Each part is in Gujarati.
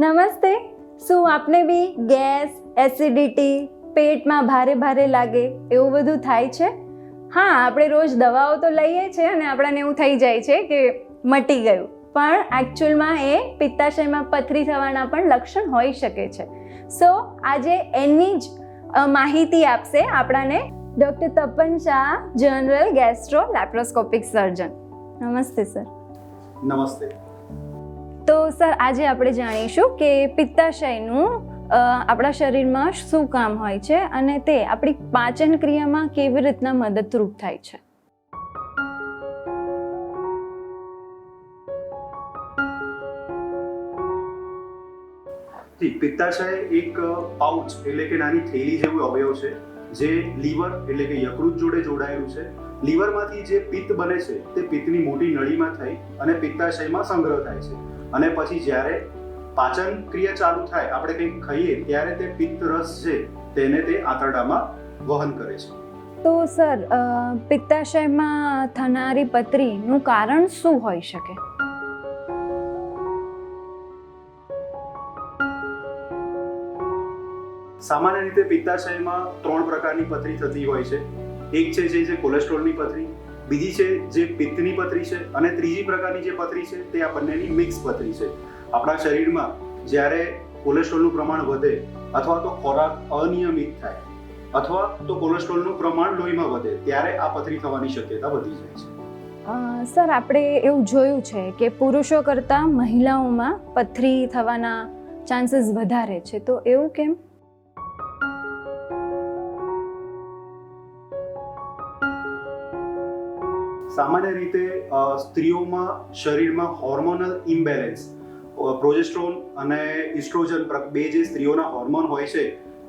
નમસ્તે. શું આપને બી ગેસ, એસિડિટી, પેટમાં ભારે ભારે લાગે એવું બધું થાય છે? હા, આપણે રોજ દવાઓ તો લઈએ છીએ અને આપણને એવું થઈ જાય છે કે મટી ગયું, પણ એકચ્યુઅલમાં એ પિત્તાશયમાં પથરી થવાના પણ લક્ષણ હોઈ શકે છે. સો આજે એની જ માહિતી આપશે આપણાને doctor Tapan Shah, general gastro laparoscopic સર્જન. નમસ્તે સર. નમસ્તે. તો સર, આજે આપણે જાણીશું કે પિત્તાશયનું આપણા શરીરમાં શું કામ હોય છે અને તે આપણી પાચન ક્રિયામાં કેવી રીતના મદદરૂપ થાય છે. પિત્તાશય એક પાઉચ એટલે કે નાની થેલી જેવું અવયવ છે જે લીવર એટલે કે યકૃત જોડે જોડાયેલું છે. લીવરમાંથી જે પિત્ત બને છે તે પિત્તની મોટી નળીમાં થઈ અને પિત્તાશયમાં સંગ્રહ થાય છે અને પછી જ્યારે પાચન ક્રિયા ચાલુ થાય, આપણે કંઈક ખાઈએ ત્યારે તે પિત્ત રસ છે તેને તે આંતરડામાં વહન કરે છે. તો સર, પિત્તાશયમાં થનારી પથરીનું કારણ શું હોઈ શકે? સામાન્ય રીતે પિત્તાશયમાં 3 પ્રકારની પથરી થતી હોય છે. એક છે જે કોલેસ્ટ્રોલની પથરી, બીજી છે જે પિત્તની પથરી છે અને ત્રીજી પ્રકારની જે પથરી છે તે આ બંનેની મિક્સ પથરી છે. આપણા શરીરમાં જ્યારે કોલેસ્ટ્રોલનું પ્રમાણ વધે અથવા તો ખોરાક અનિયમિત થાય અથવા તો કોલેસ્ટ્રોલનું પ્રમાણ લોહીમાં વધે ત્યારે આ પથરી થવાની શક્યતા વધી જાય છે. સર, આપણે એવું જોયું છે કે પુરુષો કરતાં મહિલાઓમાં પથરી થવાના ચાન્સીસ વધારે છે, તો એવું કેમ? સામાન્ય રીતે સ્ત્રીઓમાં શરીરમાં હોર્મોનલ ઇમ્બેલેન્સ, પ્રોજેસ્ટ્રોન અને ઇસ્ટ્રોજન બે જે સ્ત્રીઓના હોર્મોન હોય છે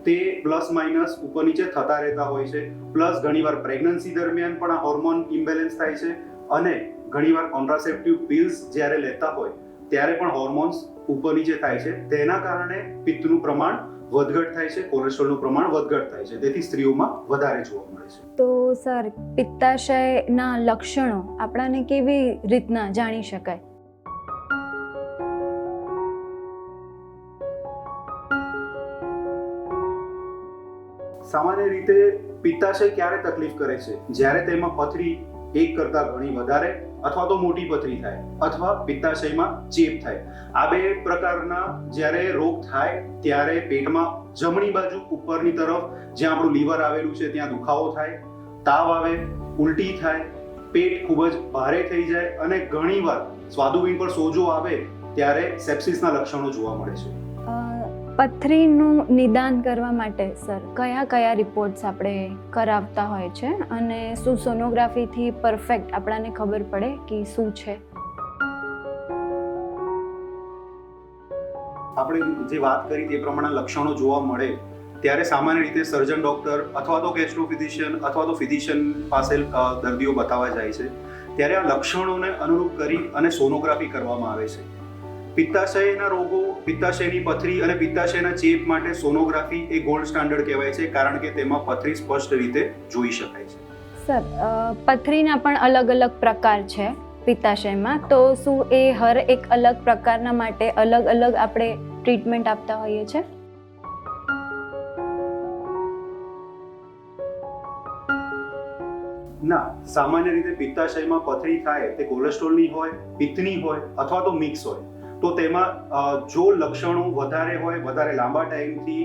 તે પ્લસ માઇનસ ઉપર નીચે થતા રહેતા હોય છે. પ્લસ ઘણીવાર પ્રેગ્નન્સી દરમિયાન પણ આ હોર્મોન ઇમ્બેલેન્સ થાય છે અને ઘણીવાર કોન્ટ્રાસેપ્ટિવ પિલ્સ જ્યારે લેતા હોય ત્યારે પણ હોર્મોન્સ ઉપર નીચે થાય છે. તેના કારણે પિત્તનું પ્રમાણ વધઘટ થાય છે, કોલેસ્ટ્રોલનું પ્રમાણ વધઘટ થાય છે. તેથી સ્ત્રીઓમાં વધારે જોવા મળે છે. તો સર, પિત્તાશયના લક્ષણો આપણાને કેવી રીતના જાણી શકાય? સામાન્ય રીતે પિત્તાશય ક્યારે તકલીફ કરે છે? જ્યારે તેમાં પથરી એક કરતાં ઘણી વધારે અથવા તો મોટી પથરી થાય અથવા પિત્તાશયમાં ચેપ થાય. આ બે પ્રકારના જ્યારે રોગ થાય ત્યારે પેટમાં જમણી બાજુ ઉપરની તરફ જ્યાં આપણું લીવર આવેલું છે ત્યાં દુખાવો થાય, તાવ આવે, ઉલટી થાય, પેટ ખૂબ જ ભારે થઈ જાય અને ઘણીવાર સ્વાદુપિંડ પર સોજો આવે ત્યારે સેપ્સિસના લક્ષણો જોવા મળે છે. પથરીનું નિદાન કરવા માટે સર કયા કયા રિપોર્ટ્સ આપણે કરાવતા હોય છે અને શું સોનોગ્રાફીથી પરફેક્ટ આપણાને ખબર પડે કે શું છે? આપણે જે વાત કરી તે પ્રમાણે લક્ષણો જોવા મળે ત્યારે સામાન્ય રીતે સર્જન ડોક્ટર અથવા તો ગેસ્ટ્રો ફિઝિશિયન અથવા તો ફિઝિશિયન પાસે દર્દીઓ બતાવવા જાય છે. ત્યારે આ લક્ષણોને અનુરૂપ કરી અને સોનોગ્રાફી કરવામાં આવે છે. પિત્તાશયના રોગો, પિત્તાશયની પથરી અને પિત્તાશયના ચેપ માટે સોનોગ્રાફી એ ગોલ્ડ સ્ટાન્ડર્ડ કહેવાય છે, કારણ કે તેમાં પથરી સ્પષ્ટ રીતે જોઈ શકાય છે. સર, પથરીના પણ અલગ અલગ પ્રકાર છે પિત્તાશયમાં, તો શું એ હર એક અલગ પ્રકારના માટે અલગ અલગ આપણે ટ્રીટમેન્ટ આપતા હોઈએ છીએ? ના, સામાન્ય રીતે પિત્તાશયમાં પથરી થાય તે કોલેસ્ટ્રોલની હોય, પિત્તની હોય અથવા તો મિક્સ હોય. તો તેમાં જો લક્ષણો વધારે હોય, વધારે લાંબા ટાઈમથી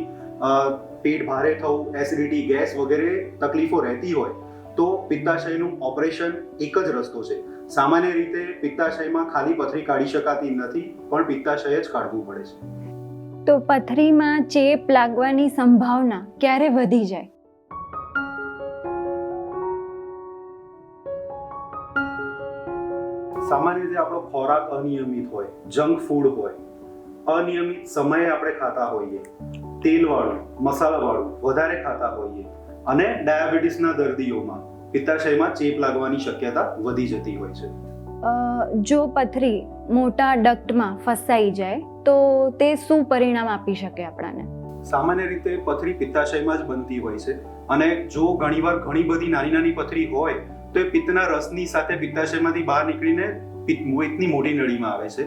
પેટ ભારે થવું, એસિડિટી, ગેસ વગેરે તકલીફો રહેતી હોય તો પિત્તાશયનું ઓપરેશન એક જ રસ્તો છે. સામાન્ય રીતે પિત્તાશયમાં ખાલી પથરી કાઢી શકાતી નથી, પણ પિત્તાશય જ કાઢવું પડે છે. તો પથરીમાં ચેપ લાગવાની સંભાવના ક્યારે વધી જાય? સામાન્ય રીતે આપણો ખોરાક અનિયમિત હોય, જંક ફૂડ હોય, અનિયમિત સમયે આપણે ખાતા હોઈએ, તેલવાળું, મસાલાવાળું વધારે ખાતા હોઈએ અને ડાયાબિટીસના દર્દીઓમાં પિત્તાશયમાં ચેપ લાગવાની શક્યતા વધી જતી હોય છે. જો પથરી મોટા ડક્ટમાં ફસાઈ જાય તો તે શું પરિણામ આપી શકે આપણાને? સામાન્ય રીતે પથરી પિત્તાશયમાં જ બનતી હોય છે અને જો ઘણીવાર ઘણી બધી નાની નાની પથરી હોય તો એ પિત્તના રસની સાથે પિત્તાશયમાંથી બહાર નીકળીને પિત્તની મોટી નળીમાં આવે છે.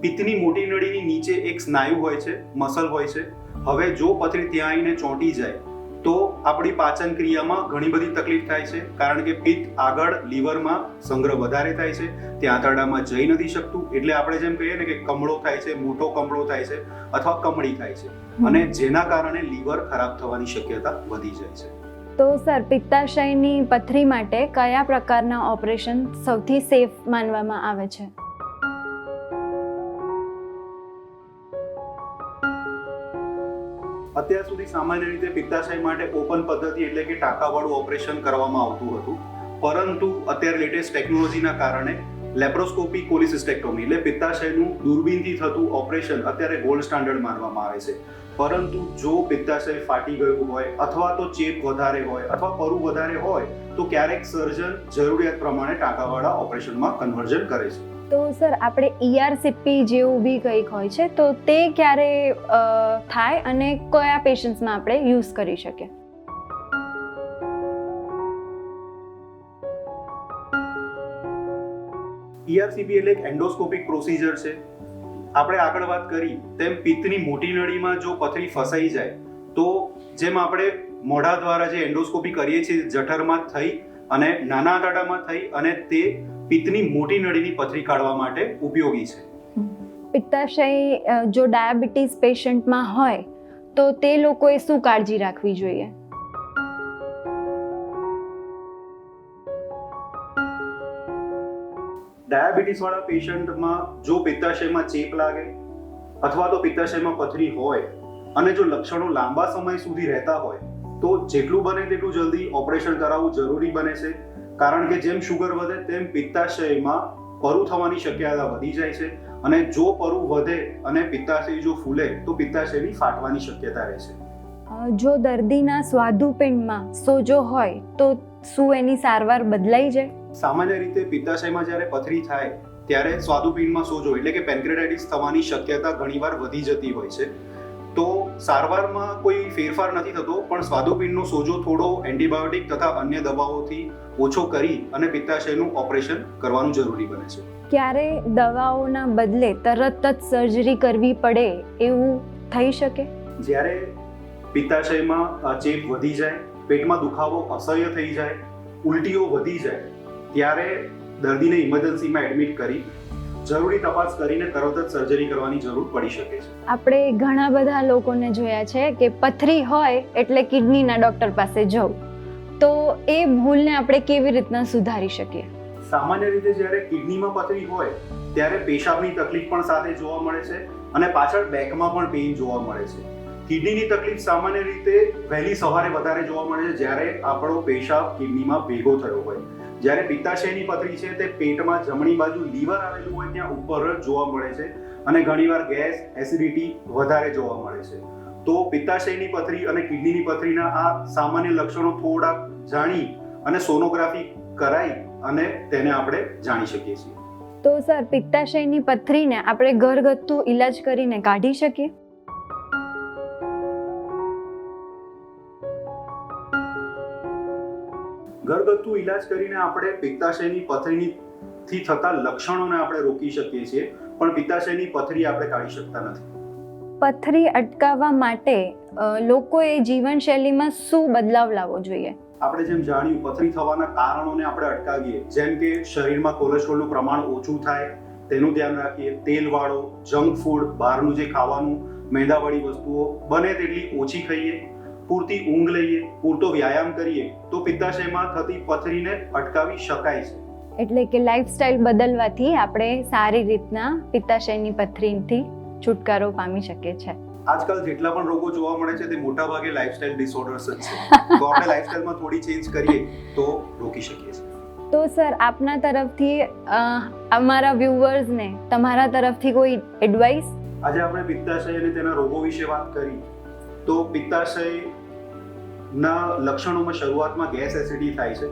પિત્તની મોટી નળીની નીચે એક સ્નાયુ હોય છે, મસલ હોય છે. હવે જો પથરી ત્યાં આવીને ચોંટી જાય તો આપણી પાચન ક્રિયામાં ઘણી બધી તકલીફ થાય છે, કારણ કે પિત્ત આગળ લીવરમાં સંગ્રહ વધારે થાય છે, ત્યાં આંતરડામાં જઈ નથી શકતું. એટલે આપણે જેમ કહીએ ને કે કમળો થાય છે, મોટો કમળો થાય છે અથવા કમળી થાય છે, અને જેના કારણે લીવર ખરાબ થવાની શક્યતા વધી જાય છે. તો સર, પિત્તાશયની પથરી માટે કયા પ્રકારના ઓપરેશન સૌથી સેફ માનવામાં આવે છે? અત્યાર સુધી સામાન્ય રીતે પિત્તાશય માટે ઓપન પદ્ધતિ એટલે કે ટાંકાવાળું ઓપરેશન કરવામાં આવતું હતું, પરંતુ અત્યારે લેટેસ્ટ ટેકનોલોજીના કારણે લેપ્રોસ્કોપી કોલિસિસ્ટેક્ટોમી એટલે પિત્તાશયનું દૂરબીનથી થતું ઓપરેશન અત્યારે ગોલ્ડ સ્ટાન્ડર્ડ માનવામાં આવે છે. પરંતુ જો પિત્તાશય ફાટી ગયું હોય અથવા તો ચેપ વધારે હોય અથવા પરુ વધારે હોય તો ક્યારેક સર્જન જરૂરિયાત પ્રમાણે ટાંકાવાળા ઓપરેશનમાં કન્વર્ઝન કરે છે. તો સર, આપણે ERCP જેવું બી કંઈક હોય છે, તો તે ક્યારે થાય અને કયા પેશન્ટ્સમાં આપણે યુઝ કરી શકીએ? ERCP એટલે એક એન્ડોસ્કોપિક પ્રોસિજર છે. આપણે આગળ વાત કરી તેમ પિત્તની મોટી નળીમાં જો પથરી ફસાઈ જાય તો જેમ આપણે મોઢા દ્વારા જે એન્ડોસ્કોપી કરીએ છીએ જઠરમાં થઈ અને નાના આંતરડામાં થઈ અને તે પિત્તની મોટી નળીની પથરી કાઢવા માટે ઉપયોગી છે. પિત્તાશય જો ડાયાબિટીસ પેશન્ટમાં હોય તો તે લોકોએ શું કાળજી રાખવી જોઈએ? ડાયાબિટીસ વાળા પેશન્ટમાં જો પિત્તાશયમાં ચેપ લાગે અથવા તો પિત્તાશયમાં પથરી હોય અને જો લક્ષણો લાંબા સમય સુધી રહેતા હોય તો જેટલું બને તેટલું જલ્દી ઓપરેશન કરાવવું જરૂરી બને છે, કારણ કે જેમ શુગર વધે તેમ પિત્તાશયમાં પરુ થવાની શક્યતા વધી જાય છે, અને જો પરુ વધે અને પિત્તાશય જો ફૂલે તો પિત્તાશયની ફાટવાની શક્યતા રહે છે. જો દર્દીના સ્વાદુપિંડમાં સોજો હોય તો શું એની સારવાર બદલાઈ જાય? સામાન્ય રીતે પિત્તાશયમાં જ્યારે પથરી થાય ત્યારે સ્વાદુપિંડમાં સોજો એટલે કે પેન્ક્રેટાઇટિસ થવાની શક્યતા ઘણીવાર વધી જતી હોય છે. તો સારવારમાં કોઈ ફેરફાર નથી થતો, પણ સ્વાદુપિંડનો સોજો થોડો એન્ટીબાયોટિક તથા અન્ય દવાઓથી ઓછો કરી અને પિત્તાશયનું ઓપરેશન કરવાનું જરૂરી બને છે. ક્યારે દવાઓના બદલે તરત જ સર્જરી કરવી પડે એવું થઈ શકે? જ્યારે પિત્તાશયમાં ચેપ વધી જાય, પેટમાં દુખાવો અસહ્ય થઈ જાય, ઉલટીઓ વધી જાય, ત્યારે દર્દીને ઇમરજન્સીમાં એડમિટ કરી જરૂરી તપાસ કરીને તરત જ સર્જરી કરવાની જરૂર પડી શકે છે. આપણે ઘણા બધા લોકોને જોયા છે કે પથરી હોય એટલે કિડનીના ડૉક્ટર પાસે જવું, તો એ ભૂલને આપણે કેવી રીતના સુધારી શકીએ? સામાન્ય રીતે જ્યારે કિડનીમાં પથરી હોય ત્યારે પેશાબની તકલીફ પણ સાથે જોવા મળે છે અને પાછળ બેકમાં પણ પેઇન જોવા મળે છે. કિડનીની તકલીફ સામાન્ય રીતે વહેલી સવારે વધારે જોવા મળે છે જ્યારે આપણો પેશાબ કિડનીમાં ભેગો થયો હોય. જ્યારે પિત્તાશયની પથરી છે તે પેટમાં જમણી બાજુ લીવર આવેલું હોય ત્યાં ઉપર જ જોવા મળે છે અને ઘણીવાર ગેસ, એસિડિટી વધારે જોવા મળે છે. તો પિત્તાશયની પથરી અને કિડનીની પથરીના આ સામાન્ય લક્ષણો થોડા જાણી અને સોનોગ્રાફી કરાઈ અને તેને આપણે જાણી શકીએ છીએ. તો સર, પિત્તાશયની પથરીને આપણે ઘરગથ્થુ ઈલાજ કરીને કાઢી શકીએ? ઘરગથ્થુ ઈલાજ કરીને આપણે પિત્તાશયની પથરીથી થતા લક્ષણોને આપણે રોકી શકીએ છીએ, પણ પિત્તાશયની પથરી આપણે કાઢી શકતા નથી. પથરી અટકાવવા માટે લોકોએ જીવનશૈલીમાં શું બદલાવ લાવવો જોઈએ? આપણે જેમ જાણ્યું, પથરી થવાના કારણોને આપણે અટકાવીએ, જેમ કે શરીરમાં કોલેસ્ટ્રોલનું પ્રમાણ ઓછું થાય તેનું ધ્યાન રાખીએ, તેલવાળો, જંક ફૂડ, બહારનું જે ખાવાનું, મેંદાવાળી વસ્તુઓ બને તેટલી ઓછી ખાઈએ, પૂરતી ઊંઘ લઈએ, પૂરતો વ્યાયામ કરીએ તો પિત્તાશયમાં થતી પથરીને અટકાવી શકાય છે. એટલે કે લાઈફસ્ટાઈલ બદલવાથી આપણે સારી રીતના પિત્તાશયની પથરીથી છુટકારો પામી શકીએ છીએ. આજકાલ જેટલા પણ રોગો જોવા મળે છે તે મોટા ભાગે લાઈફસ્ટાઈલ ડિસઓર્ડર્સ જ છે, તો આપણે લાઈફસ્ટાઈલમાં થોડી ચેન્જ કરીએ તો રોકી શકીએ છીએ. તો સર, આપના તરફથી અમારા વ્યુઅર્સને તમારા તરફથી કોઈ એડવાઇસ? આજે આપણે પિત્તાશય અને તેના રોગો વિશે વાત કરી, તો પિત્તાશયના લક્ષણોમાં શરૂઆતમાં ગેસ, એસિડિટી થાય છે.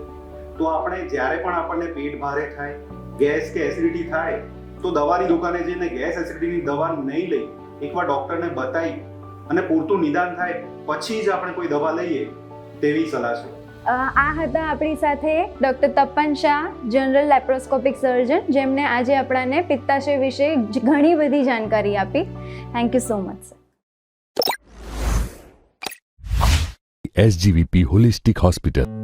તો આપણે જ્યારે પણ આપણને પેટ ભારે થાય, ગેસ કે એસિડિટી થાય તો દવાની દુકાને જઈને ગેસ એસિડિટીની દવા નહીં લઈ, એકવાર ડૉક્ટરને બતાવી અને પૂરતું નિદાન થાય પછી જ આપણે કોઈ દવા લઈએ તેવી સલાહ છે. આ હતા આપણી સાથે doctor Tapan Shah, general laparoscopic સર્જન, જેમણે આજે આપણાને પિત્તાશય વિશે ઘણી બધી જાણકારી આપી. Thank you so much sir. SGVP Holistic Hospital.